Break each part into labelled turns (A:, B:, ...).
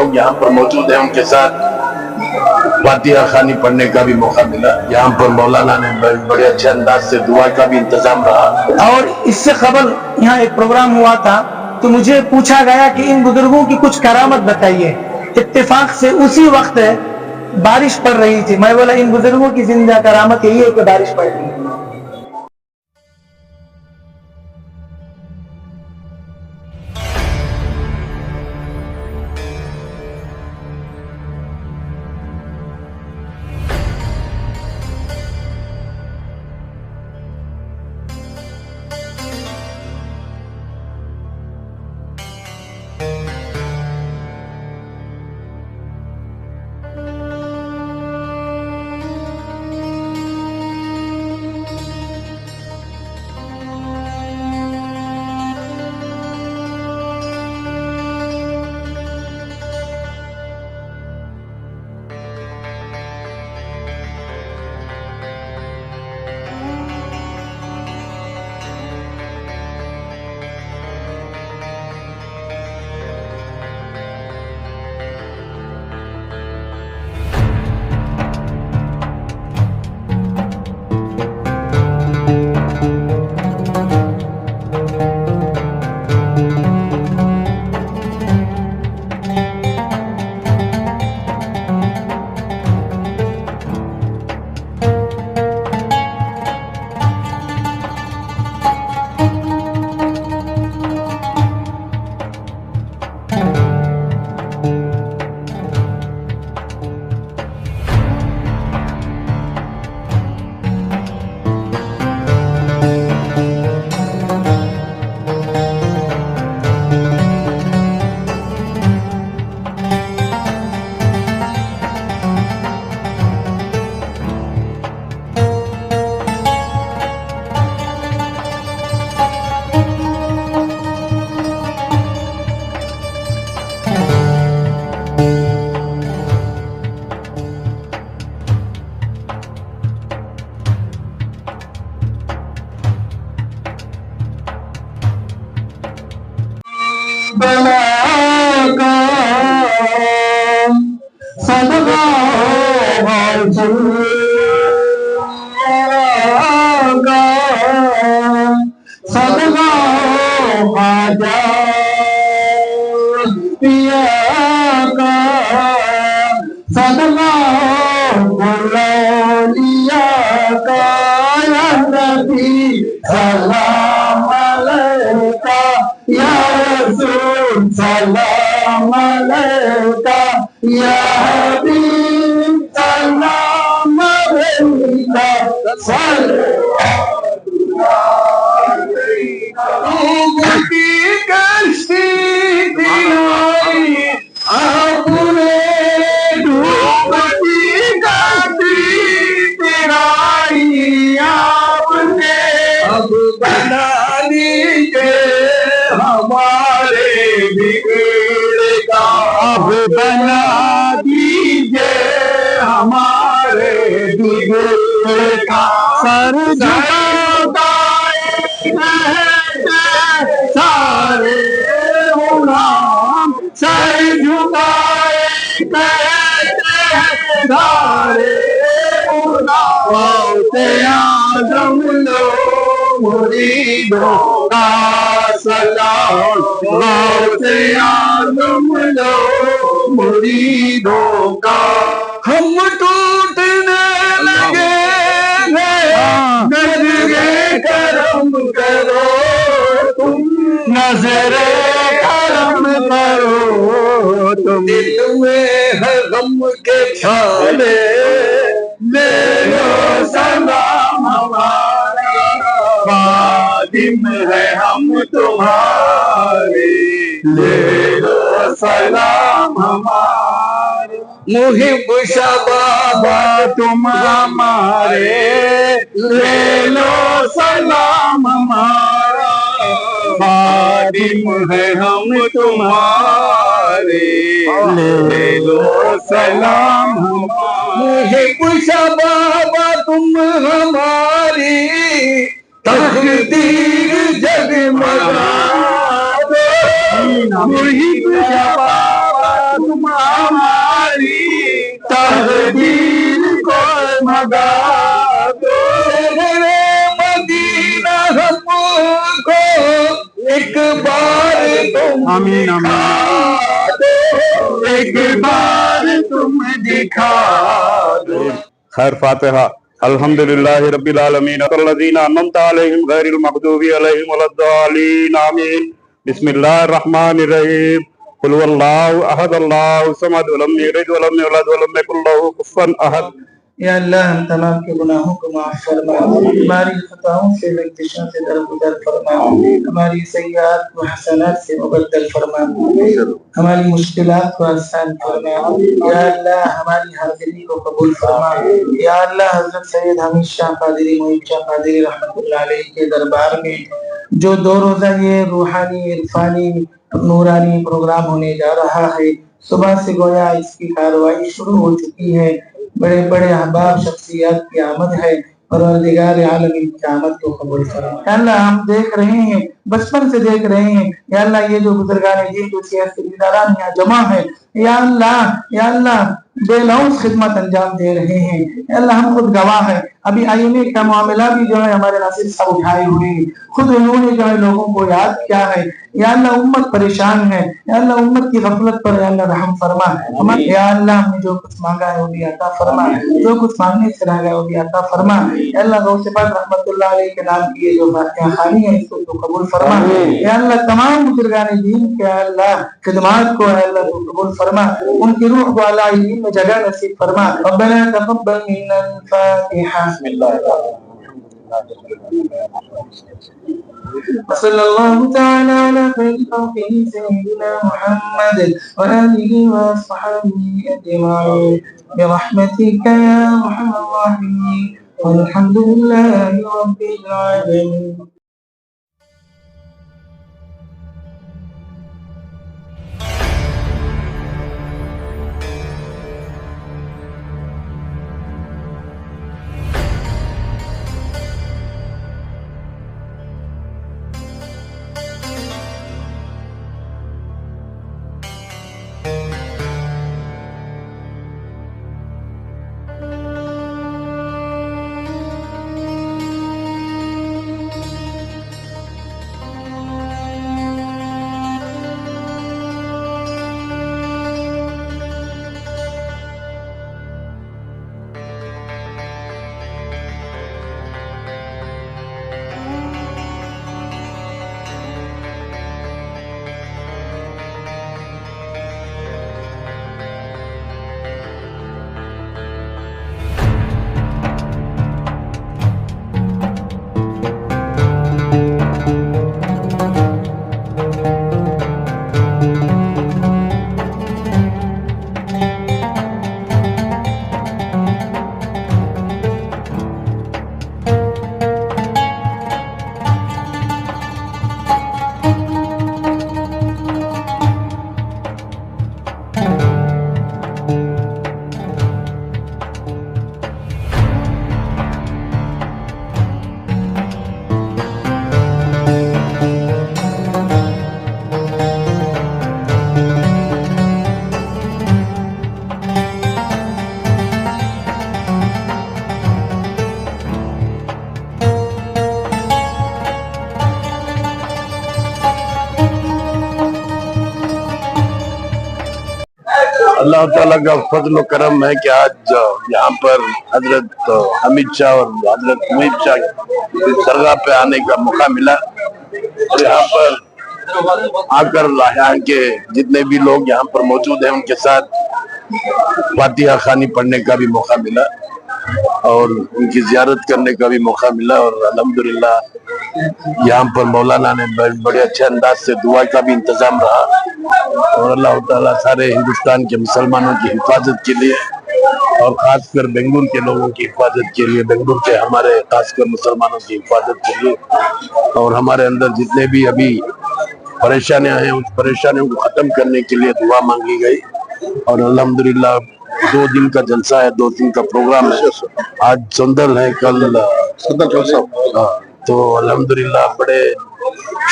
A: لوگ یہاں پر موجود ہیں، ان کے ساتھ فاتحہ خوانی پڑھنے کا بھی موقع ملا۔ یہاں پر مولانا نے بڑے اچھے انداز سے دعا کا بھی انتظام رہا۔
B: اور اس سے قبل یہاں ایک پروگرام ہوا تھا تو مجھے پوچھا گیا کہ ان بزرگوں کی کچھ کرامت بتائیے۔ اتفاق سے اسی وقت بارش پڑ رہی تھی، میں بولا ان بزرگوں کی زندہ کرامت یہی ہے کہ بارش پڑ رہی ہے۔
C: سلام علیکہ یا حبیب سلام علیکہ روح کی کشتی دلائی آپ نے روح کی کشتی دلائی آپ نے اب بنا لیجیے ہمارے بگڑ کا اب بنا دیجیے ہمارے بگڑ کا سر جھکائے سارے غلام سر جھکائے سارے غلام اعظم لو مریدوں کا سلام غوث اعظم لو مریدوں کا ہم ٹوٹنے لگے ہیں نظر کرم کرو تم نظر کرم کرو تم دل میں ہے غم کے چھالے لے لو سلام ہمارا خادم ہے ہم تمہارے لے لو سلام ہمارے محب شبابا تم ہمارے لے لو سلام ہمارا خادم ہے ہم تمہارے لے لو سلام ہمارے محب شبابا تم ہماری تقدیر جگمگا دو محب شبابا تم जगा दो, शहरे मदीना हमको एक बार तुम दिखा दो, एक बार तुम दिखा दो. खैर फातिहा. अल्हम्दुलिल्लाहि रब्बिल आलमीन अल्लज़ीना अन्अमता अलैहिम गैरिल मग़दूबि अलैहिम वलद्दालीन. आमीन. बिस्मिल्लाहिर रहमानिर रहीम. कुल हुवल्लाहु अहद अल्लाहु समद वलम यलिद वलम यूलद वलम यकुल लहू कुफुवन अहद.
B: या अल्लाह हम तमाम के गुनाहों को माफ फरमा, हमारी खताओं से लग़ज़िशों से दरगुजर फरमा, हमारी सय्यात को हसनात से मुबद्दल फरमा, हमारी मुश्किलात को आसान फरमा. या अल्लाह हमारी हाज़िरी को कबूल फरमा. या अल्लाह हज़रत सैयद हमीद शाह क़ादिरी मोइन शाह क़ादिरी रहमतुल्लाह अलैह के दरबार में जो 2 रोज़ा ये रूहानी इरफानी नूरानी प्रोग्राम होने जा रहा है, सुबह से गोया इसकी कार्रवाई शुरू हो चुकी है. बड़े बड़े अहबाब शख्सियत की आमद है. परवरदिगार आलमीन की आमद को कबूल फरमा. या अल्लाह हम देख रहे हैं, बचपन से देख रहे हैं. या अल्लाह ये जो बुजुर्गान दीन जो सियासतदारान यहाँ जमा है, या अल्लाह बेलौस खिदमत अंजाम दे रहे हैं. या अल्लाह हम खुद गवाह है. अभी आईने का मामला भी जो है हमारे नासिर साहब उठाए हुए हैं. खुद उन्होंने जो है लोगों को याद किया है. या अल्लाह उम्मत परेशान है. या अल्लाह उम्मत की गफलत पर या अल्लाह रहम फरमा. या अल्लाह हमने जो कुछ मांगा है वो भी अता फरमा, जो कुछ मांगने से रह गया वो भी अता फरमा. या अल्लाह गौसे पाक रहमतुल्लाह अलैह के नाम की ये जो फातिहा खानी है इसको तो कबूल फरमा. या अल्लाह तमाम बुजुर्गान दीन के अल्लाह खिदमत को अल्लाह तो कबूल फरमा. उनकी रूह को अल्लाह दीन में जगह नसीब फरमा. रब्बना तक़ब्बल मिन्ना al-Fatiha. सल्लल्लाहु तआला अला खैरि खल्क़िही सय्यिदिना मुहम्मद व आलिहि व अस्हाबिही अजमईन बिरहमतिका या अरहमर राहिमीन वल्हम्दुलिल्लाहि रब्बिल आलमीन.
A: अल्लाह ताला का फजल करम है कि आज यहाँ पर हजरत हमीद शाह और हजरत मुईद शाह की दरगाह पे आने का मौका मिला और यहाँ पर आकर यहाँ के जितने भी लोग यहाँ पर मौजूद हैं उनके साथ फातिहा खानी पढ़ने का भी मौका मिला और उनकी जियारत करने का भी मौका मिला और अल्हम्दुलिल्लाह यहाँ पर मौलाना ने बड़े अच्छे अंदाज से दुआ का भी इंतजाम रहा और अल्लाह ताला सारे हिंदुस्तान के मुसलमानों की हिफाजत के लिए और खासकर बेंगलुरु के लोगों की हिफाजत के लिए, बेंगलुरु के हमारे खासकर मुसलमानों की हिफाजत के लिए और हमारे अंदर जितने भी अभी परेशानियां हैं उस परेशानियों को खत्म करने के लिए दुआ मांगी गई और अल्हम्दुलिल्लाह 2 दिन का जलसा है, 2 दिन का प्रोग्राम है. आज संदल है, कल तो अल्हम्दुलिल्लाह बड़े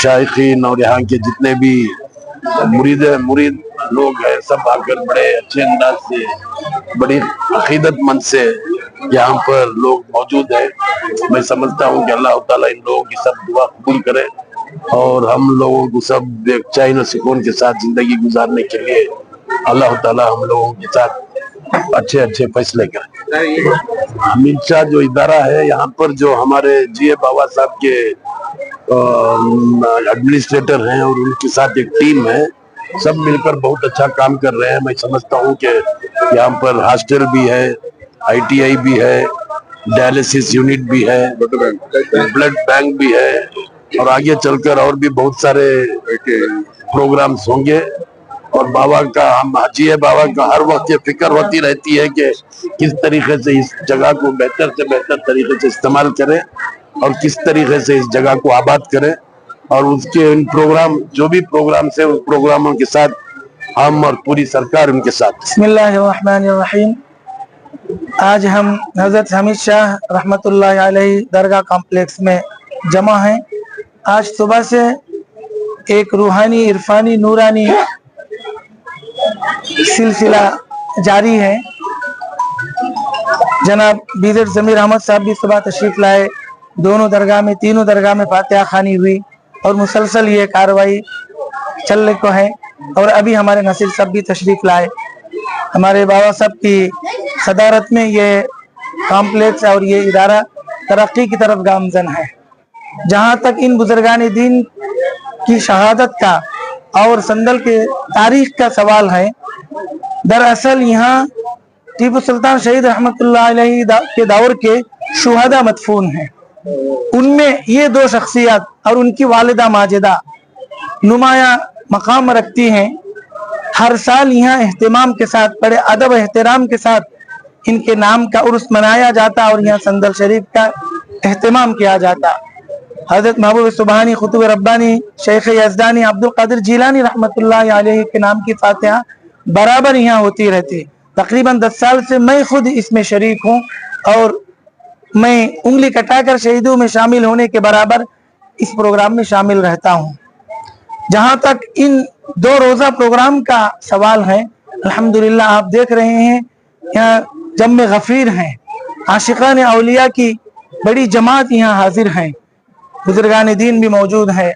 A: शायखीन और यहाँ के जितने भी मुरीद लोग हैं सब आकर बड़े अच्छे अंदाज से बड़ी अकीदतमंद से यहाँ पर लोग मौजूद हैं। मैं समझता हूँ कि अल्लाह ताला इन लोगों की सब दुआ कबूल करे और हम लोगों को सब एक चैन और सुकून के साथ जिंदगी गुजारने के लिए अल्लाह ताला हम लोगों के साथ अच्छे अच्छे फैसले करे। अमित शाह जो इदारा है यहाँ पर, जो हमारे जी बाबा साहब के एडमिनिस्ट्रेटर हैं और उनके साथ एक टीम है, सब मिलकर बहुत अच्छा काम कर रहे हैं। मैं समझता हूँ कि यहाँ पर हॉस्टल भी है, ITI भी है, डायलिसिस यूनिट भी है, ब्लड बैंक भी है और आगे चलकर और भी बहुत सारे प्रोग्राम्स होंगे। और बाबा का, हम हाजी बाबा का हर वक्त ये फिक्र होती रहती है कि किस तरीके से इस जगह को बेहतर से बेहतर तरीके से इस्तेमाल करें और किस तरीके से इस जगह को आबाद करें। और उसके इन प्रोग्राम, जो भी प्रोग्राम है, उस प्रोग्रामों के साथ हम और पूरी सरकार उनके साथ।
B: बिस्मिल्लाहिर्रहमानिर्रहीम। आज हम हजरत हमीद शाह रहमतुल्लाह अलैहि दरगाह कॉम्प्लेक्स में जमा हैं। आज सुबह से एक रूहानी, इरफानी, नूरानी सिलसिला जारी है। जनाब बीजर जमीर अहमद साहब भी सुबह तशरीफ लाए। दोनों दरगाह में, तीनों दरगाह में फातिहा खानी हुई और मुसलसल ये कार्रवाई चलने को है। और अभी हमारे नसीर साहब भी तशरीफ लाए। हमारे बाबा साहब की सदारत में ये कॉम्प्लेक्स और ये इदारा तरक्की की तरफ गामजन है। जहाँ तक इन बुजुर्गान दीन की शहादत का और संदल के तारीख का सवाल है, दरअसल यहाँ टीपू सुल्तान शहीद रहमतुल्लाह अलैहि के दौर के शुहदा मदफून हैं। उनमें ये दो शख्सियत और उनकी वालिदा माजिदा नुमाया मकाम रखती हैं। हर साल यहाँ एहतमाम के साथ, बड़े अदब एहतराम के साथ इनके नाम का उर्स मनाया जाता और यहाँ संदल शरीफ का एहतमाम किया जाता। हजरत महबूब सुबहानी, खुतूब रब्बानी, शेख यज़दानी, अब्दुल कादिर जीलानी रहमतुल्लाह अलैहि के नाम की फातिहा बराबर यहाँ होती रहती। तकरीबन 10 साल से मैं खुद इसमें शरीक हूँ और मैं उंगली कटाकर शहीदों में शामिल होने के बराबर इस प्रोग्राम में शामिल रहता हूँ। जहाँ तक इन 2 रोजा प्रोग्राम का सवाल है, अल्हम्दुलिल्लाह आप देख रहे हैं यहाँ जम्मे गफीर हैं, आशिकान औलिया की बड़ी जमात यहाँ हाजिर हैं, बुजुर्गान दीन भी मौजूद है,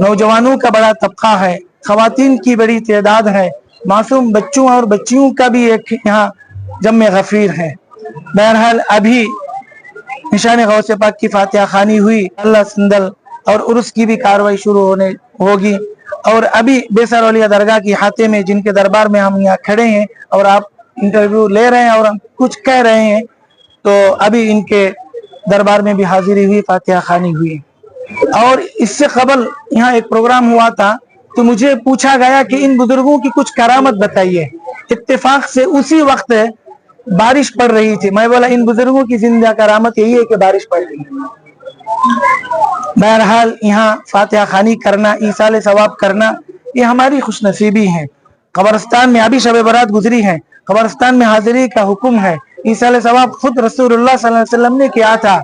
B: नौजवानों का बड़ा तबका है, खवातीन की बड़ी तादाद है, मासूम बच्चों और बच्चियों का भी एक यहाँ जम्मे गफीर है। बहरहाल अभी निशान गौसे पाक की फातिहा खानी हुई, अल्लाह संदल और उर्स की भी कार्रवाई शुरू होने होगी। और अभी बेसर औलिया दरगाह की हाथे में, जिनके दरबार में हम यहाँ खड़े हैं और आप इंटरव्यू ले रहे हैं और हम कुछ कह रहे हैं, तो अभी इनके दरबार में भी हाजिरी हुई, फातिहा खानी हुई। और इससे कबल यहाँ एक प्रोग्राम हुआ था, तो मुझे पूछा गया कि इन बुजुर्गों की कुछ करामत बताइए। इत्तेफाक से उसी वक्त बारिश पड़ रही थी। मैं बोला इन बुजुर्गों की जिंदा करामत यही है कि बारिश पड़ रही है। बहरहाल यहाँ फातिहा खानी करना, ईसाल सवाब करना, ये हमारी खुशनसीबी है। कब्रिस्तान में अभी शब बरात गुजरी है, कब्रिस्तान में हाजिरी का हुक्म है। ईसाल सवाब खुद रसूलुल्लाह सल्लल्लाहु अलैहि वसल्लम ने किया था।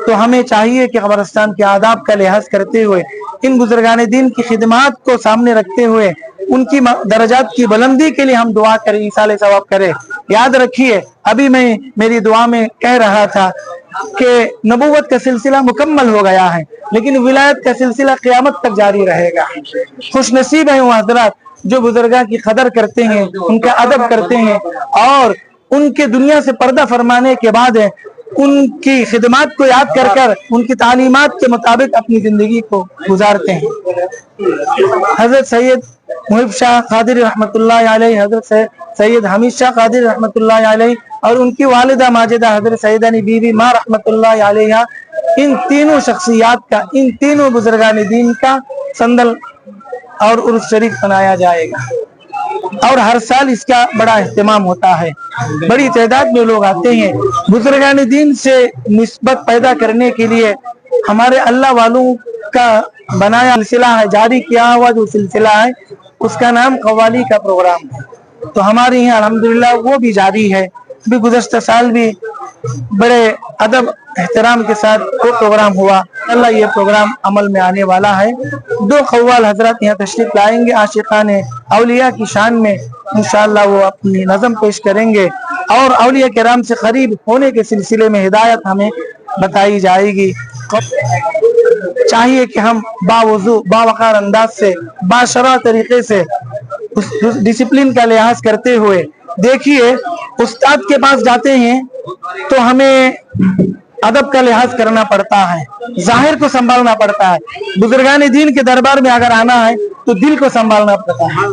B: तो हमें चाहिए कि कब्रिस्तान के आदाब का लिहाज करते हुए, इन बुजुर्गान दीन की खिदमात को सामने रखते हुए, उनकी दर्जात की बुलंदी के लिए हम दुआ करें, ईसाल सवाब करें। याद रखिए, अभी मैं मेरी दुआ में कह रहा था कि नबूवत का सिलसिला मुकम्मल हो गया है, लेकिन विलायत का सिलसिला क़यामत तक जारी रहेगा। खुश नसीब है वो हज़रात जो बुजुर्गा की कदर करते हैं, उनका अदब करते हैं और उनके दुनिया से पर्दा फरमाने के बाद उनकी खिदमत को याद कर कर उनकी तालीमात के मुताबिक अपनी जिंदगी को गुजारते हैं। हजरत सैयद मुहिब शाह कादिरी रहमतुल्लाह अलैहि, हजरत सैयद हमीद शाह कादिरी रहमतुल्लाह अलैहि और उनकी वालिदा माजिदा हजरत सैयदानी बीबी माँ रहमतुल्लाह अलैहा, इन तीनों शख्सियात का, इन तीनों बुजुर्गान दीन का संदल और उर्स शरीफ मनाया जाएगा और हर साल इसका बड़ा एहतमाम होता है। बड़ी तादाद में लोग आते हैं। बुजुर्गान दीन से निस्बत पैदा करने के लिए हमारे अल्लाह वालों का बनाया सिलसिला है, जारी किया हुआ जो सिलसिला है, उसका नाम कव्वाली का प्रोग्राम है। तो हमारे यहाँ अल्हम्दुलिल्लाह वो भी जारी है। भी गुज़श्ता साल भी बड़े अदब एहतराम के साथ वो प्रोग्राम हुआ। अल्लाह ये प्रोग्राम अमल में आने वाला है। 2 कव्वाल हजरत यहाँ तशरीफ लाएंगे, आशिकान औलिया की शान में इंशाअल्लाह वो अपनी नज़म पेश करेंगे और औलिया किराम से करीब होने के सिलसिले में हिदायत हमें बताई जाएगी। चाहिए कि हम बावजू बावकार अंदाज से बाशरा तरीके से उस डिसिप्लिन का लिहाज करते हुए, देखिए उस्ताद के पास जाते हैं तो हमें अदब का लिहाज करना पड़ता है, जाहिर को संभालना पड़ता है। बुजुर्गान दीन के दरबार में अगर आना है तो दिल को संभालना पड़ता है।